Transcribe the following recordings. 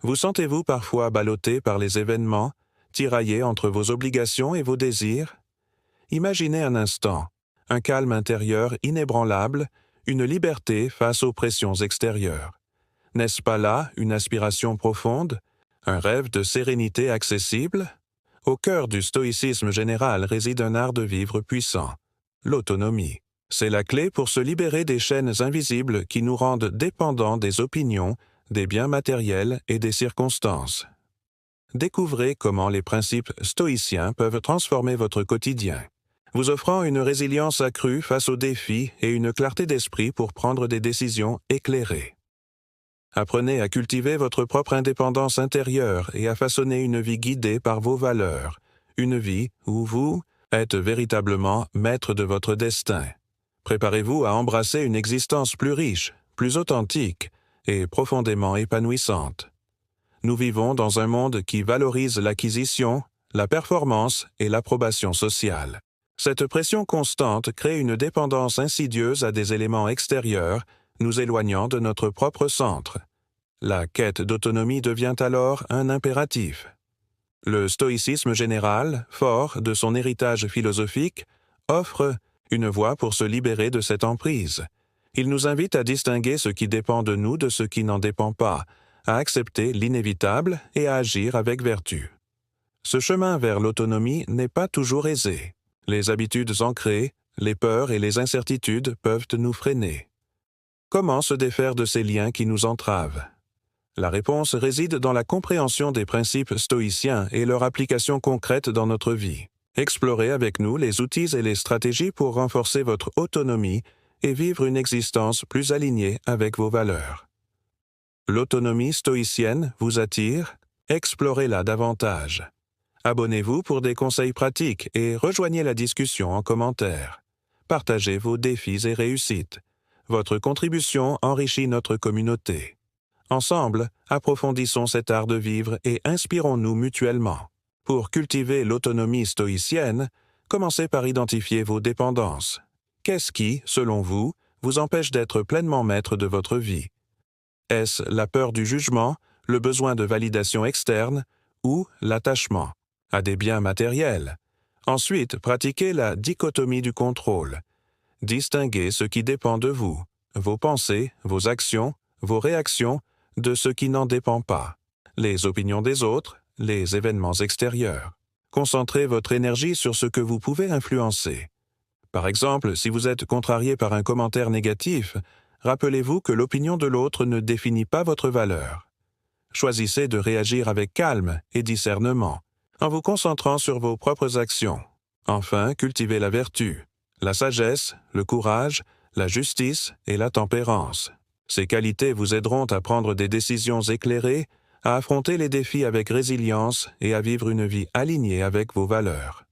Vous sentez-vous parfois ballotté par les événements, tiraillé entre vos obligations et vos désirs? Imaginez un instant, un calme intérieur inébranlable, une liberté face aux pressions extérieures. N'est-ce pas là une aspiration profonde, un rêve de sérénité accessible? Au cœur du stoïcisme général réside un art de vivre puissant, l'autonomie. C'est la clé pour se libérer des chaînes invisibles qui nous rendent dépendants des opinions, des biens matériels et des circonstances. Découvrez comment les principes stoïciens peuvent transformer votre quotidien, vous offrant une résilience accrue face aux défis et une clarté d'esprit pour prendre des décisions éclairées. Apprenez à cultiver votre propre indépendance intérieure et à façonner une vie guidée par vos valeurs, une vie où vous êtes véritablement maître de votre destin. Préparez-vous à embrasser une existence plus riche, plus authentique et profondément épanouissante. Nous vivons dans un monde qui valorise l'acquisition, la performance et l'approbation sociale. Cette pression constante crée une dépendance insidieuse à des éléments extérieurs, nous éloignant de notre propre centre. La quête d'autonomie devient alors un impératif. Le stoïcisme général, fort de son héritage philosophique, offre une voie pour se libérer de cette emprise. Il nous invite à distinguer ce qui dépend de nous de ce qui n'en dépend pas, à accepter l'inévitable et à agir avec vertu. Ce chemin vers l'autonomie n'est pas toujours aisé. Les habitudes ancrées, les peurs et les incertitudes peuvent nous freiner. Comment se défaire de ces liens qui nous entravent? La réponse réside dans la compréhension des principes stoïciens et leur application concrète dans notre vie. Explorez avec nous les outils et les stratégies pour renforcer votre autonomie et vivre une existence plus alignée avec vos valeurs. L'autonomie stoïcienne vous attire? Explorez-la davantage. Abonnez-vous pour des conseils pratiques et rejoignez la discussion en commentaire. Partagez vos défis et réussites. Votre contribution enrichit notre communauté. Ensemble, approfondissons cet art de vivre et inspirons-nous mutuellement. Pour cultiver l'autonomie stoïcienne, commencez par identifier vos dépendances. Qu'est-ce qui, selon vous, vous empêche d'être pleinement maître de votre vie? Est-ce la peur du jugement, le besoin de validation externe ou l'attachement à des biens matériels? Ensuite, pratiquez la dichotomie du contrôle. Distinguez ce qui dépend de vous, vos pensées, vos actions, vos réactions, de ce qui n'en dépend pas, les opinions des autres, les événements extérieurs. Concentrez votre énergie sur ce que vous pouvez influencer. Par exemple, si vous êtes contrarié par un commentaire négatif, rappelez-vous que l'opinion de l'autre ne définit pas votre valeur. Choisissez de réagir avec calme et discernement, en vous concentrant sur vos propres actions. Enfin, cultivez la vertu, la sagesse, le courage, la justice et la tempérance. Ces qualités vous aideront à prendre des décisions éclairées, à affronter les défis avec résilience et à vivre une vie alignée avec vos valeurs.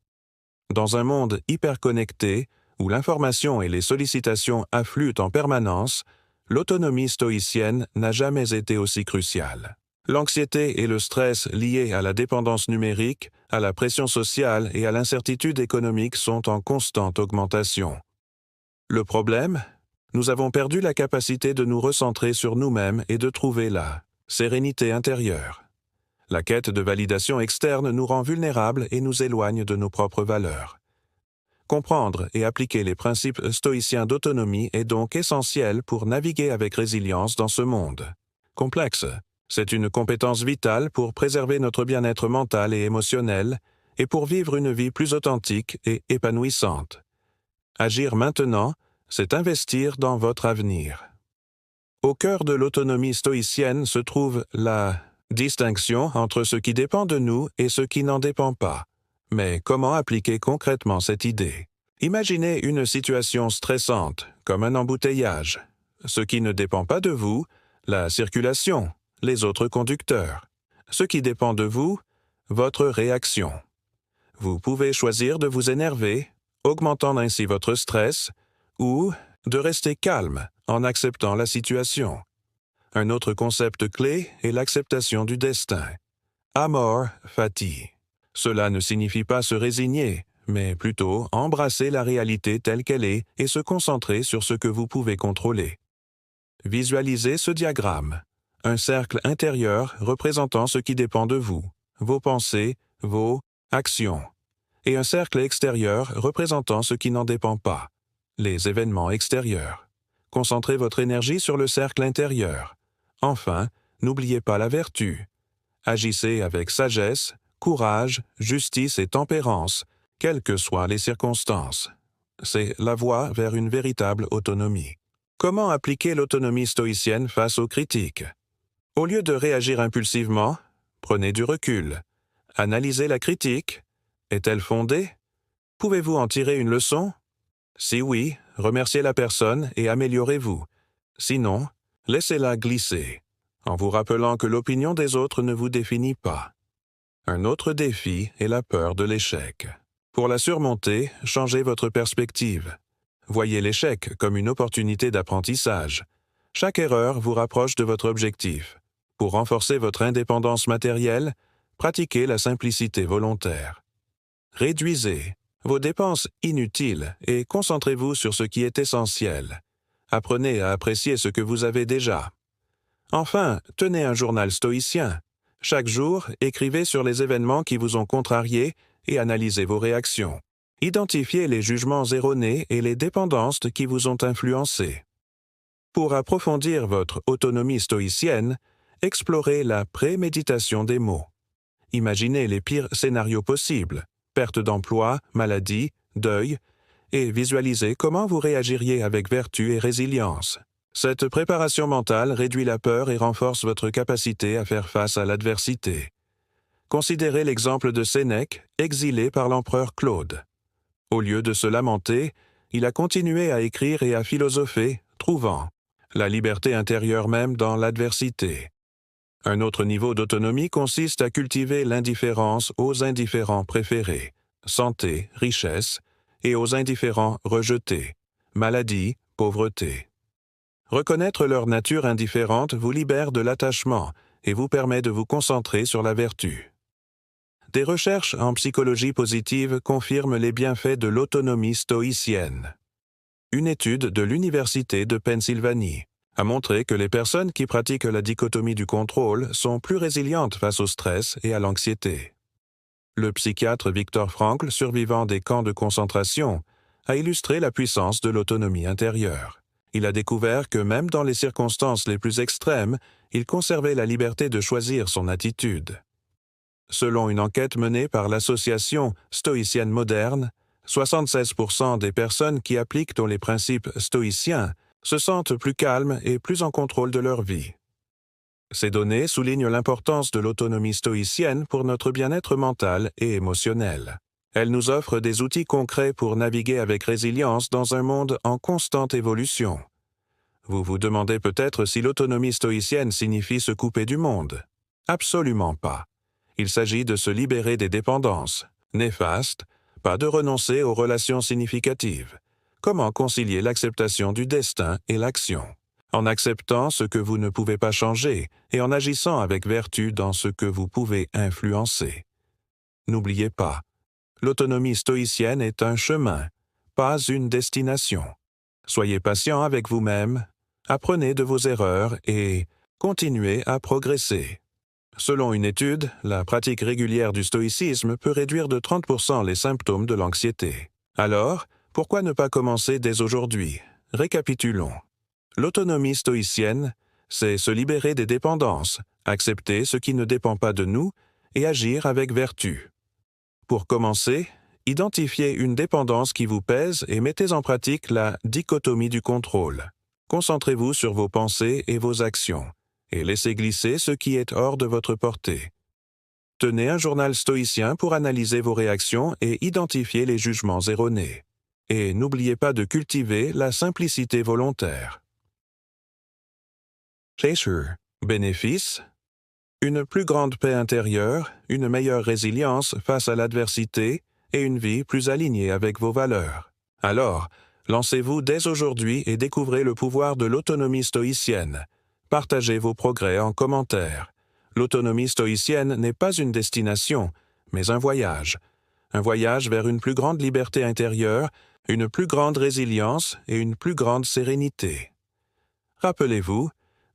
Dans un monde hyperconnecté, où l'information et les sollicitations affluent en permanence, l'autonomie stoïcienne n'a jamais été aussi cruciale. L'anxiété et le stress liés à la dépendance numérique, à la pression sociale et à l'incertitude économique sont en constante augmentation. Le problème? Nous avons perdu la capacité de nous recentrer sur nous-mêmes et de trouver la sérénité intérieure. La quête de validation externe nous rend vulnérables et nous éloigne de nos propres valeurs. Comprendre et appliquer les principes stoïciens d'autonomie est donc essentiel pour naviguer avec résilience dans ce monde complexe. C'est une compétence vitale pour préserver notre bien-être mental et émotionnel et pour vivre une vie plus authentique et épanouissante. Agir maintenant, c'est investir dans votre avenir. Au cœur de l'autonomie stoïcienne se trouve la distinction entre ce qui dépend de nous et ce qui n'en dépend pas. Mais comment appliquer concrètement cette idée? Imaginez une situation stressante, comme un embouteillage. Ce qui ne dépend pas de vous, la circulation, les autres conducteurs. Ce qui dépend de vous, votre réaction. Vous pouvez choisir de vous énerver, augmentant ainsi votre stress, ou de rester calme en acceptant la situation. Un autre concept clé est l'acceptation du destin. Amor fati. Cela ne signifie pas se résigner, mais plutôt embrasser la réalité telle qu'elle est et se concentrer sur ce que vous pouvez contrôler. Visualisez ce diagramme. un cercle intérieur représentant ce qui dépend de vous, vos pensées, vos actions, et un cercle extérieur représentant ce qui n'en dépend pas, les événements extérieurs. Concentrez votre énergie sur le cercle intérieur. Enfin, n'oubliez pas la vertu. Agissez avec sagesse, courage, justice et tempérance, quelles que soient les circonstances. C'est la voie vers une véritable autonomie. Comment appliquer l'autonomie stoïcienne face aux critiques? Au lieu de réagir impulsivement, prenez du recul. Analysez la critique. Est-elle fondée? Pouvez-vous en tirer une leçon? Si oui, remerciez la personne et améliorez-vous. Sinon, laissez-la glisser, en vous rappelant que l'opinion des autres ne vous définit pas. Un autre défi est la peur de l'échec. Pour la surmonter, changez votre perspective. Voyez l'échec comme une opportunité d'apprentissage. Chaque erreur vous rapproche de votre objectif. Pour renforcer votre indépendance matérielle, pratiquez la simplicité volontaire. Réduisez vos dépenses inutiles et concentrez-vous sur ce qui est essentiel. Apprenez à apprécier ce que vous avez déjà. Enfin, tenez un journal stoïcien. Chaque jour, écrivez sur les événements qui vous ont contrarié et analysez vos réactions. Identifiez les jugements erronés et les dépendances qui vous ont influencé. Pour approfondir votre autonomie stoïcienne, explorez la préméditation des mots. Imaginez les pires scénarios possibles, perte d'emploi, maladie, deuil, et visualisez comment vous réagiriez avec vertu et résilience. Cette préparation mentale réduit la peur et renforce votre capacité à faire face à l'adversité. Considérez l'exemple de Sénèque, exilé par l'empereur Claude. Au lieu de se lamenter, il a continué à écrire et à philosopher, trouvant la liberté intérieure même dans l'adversité. Un autre niveau d'autonomie consiste à cultiver l'indifférence aux indifférents préférés, santé, richesse, et aux indifférents rejetés, maladie, pauvreté. Reconnaître leur nature indifférente vous libère de l'attachement et vous permet de vous concentrer sur la vertu. Des recherches en psychologie positive confirment les bienfaits de l'autonomie stoïcienne. Une étude de l'Université de Pennsylvanie a montré que les personnes qui pratiquent la dichotomie du contrôle sont plus résilientes face au stress et à l'anxiété. Le psychiatre Viktor Frankl, survivant des camps de concentration, a illustré la puissance de l'autonomie intérieure. Il a découvert que même dans les circonstances les plus extrêmes, il conservait la liberté de choisir son attitude. Selon une enquête menée par l'Association stoïcienne moderne, 76% des personnes qui appliquent les principes stoïciens se sentent plus calmes et plus en contrôle de leur vie. Ces données soulignent l'importance de l'autonomie stoïcienne pour notre bien-être mental et émotionnel. Elle nous offre des outils concrets pour naviguer avec résilience dans un monde en constante évolution. Vous vous demandez peut-être si l'autonomie stoïcienne signifie se couper du monde. Absolument pas. Il s'agit de se libérer des dépendances néfastes, pas de renoncer aux relations significatives. Comment concilier l'acceptation du destin et l'action? En acceptant ce que vous ne pouvez pas changer et en agissant avec vertu dans ce que vous pouvez influencer. N'oubliez pas, l'autonomie stoïcienne est un chemin, pas une destination. Soyez patient avec vous-même, apprenez de vos erreurs et continuez à progresser. Selon une étude, la pratique régulière du stoïcisme peut réduire de 30% les symptômes de l'anxiété. Alors, pourquoi ne pas commencer dès aujourd'hui? Récapitulons. L'autonomie stoïcienne, c'est se libérer des dépendances, accepter ce qui ne dépend pas de nous et agir avec vertu. Pour commencer, identifiez une dépendance qui vous pèse et mettez en pratique la dichotomie du contrôle. Concentrez-vous sur vos pensées et vos actions, et laissez glisser ce qui est hors de votre portée. Tenez un journal stoïcien pour analyser vos réactions et identifier les jugements erronés. Et n'oubliez pas de cultiver la simplicité volontaire. Chaser. Bénéfice. Une plus grande paix intérieure, une meilleure résilience face à l'adversité et une vie plus alignée avec vos valeurs. Alors, lancez-vous dès aujourd'hui et découvrez le pouvoir de l'autonomie stoïcienne. Partagez vos progrès en commentaire. L'autonomie stoïcienne n'est pas une destination, mais un voyage. Un voyage vers une plus grande liberté intérieure, une plus grande résilience et une plus grande sérénité. Rappelez-vous,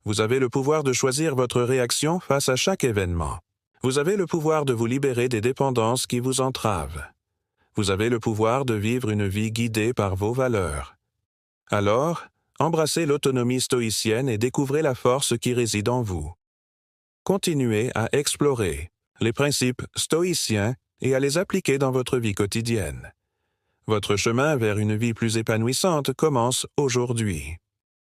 Vous avez le pouvoir de choisir votre réaction face à chaque événement. Vous avez le pouvoir de vous libérer des dépendances qui vous entravent. Vous avez le pouvoir de vivre une vie guidée par vos valeurs. Alors, embrassez l'autonomie stoïcienne et découvrez la force qui réside en vous. Continuez à explorer les principes stoïciens et à les appliquer dans votre vie quotidienne. Votre chemin vers une vie plus épanouissante commence aujourd'hui.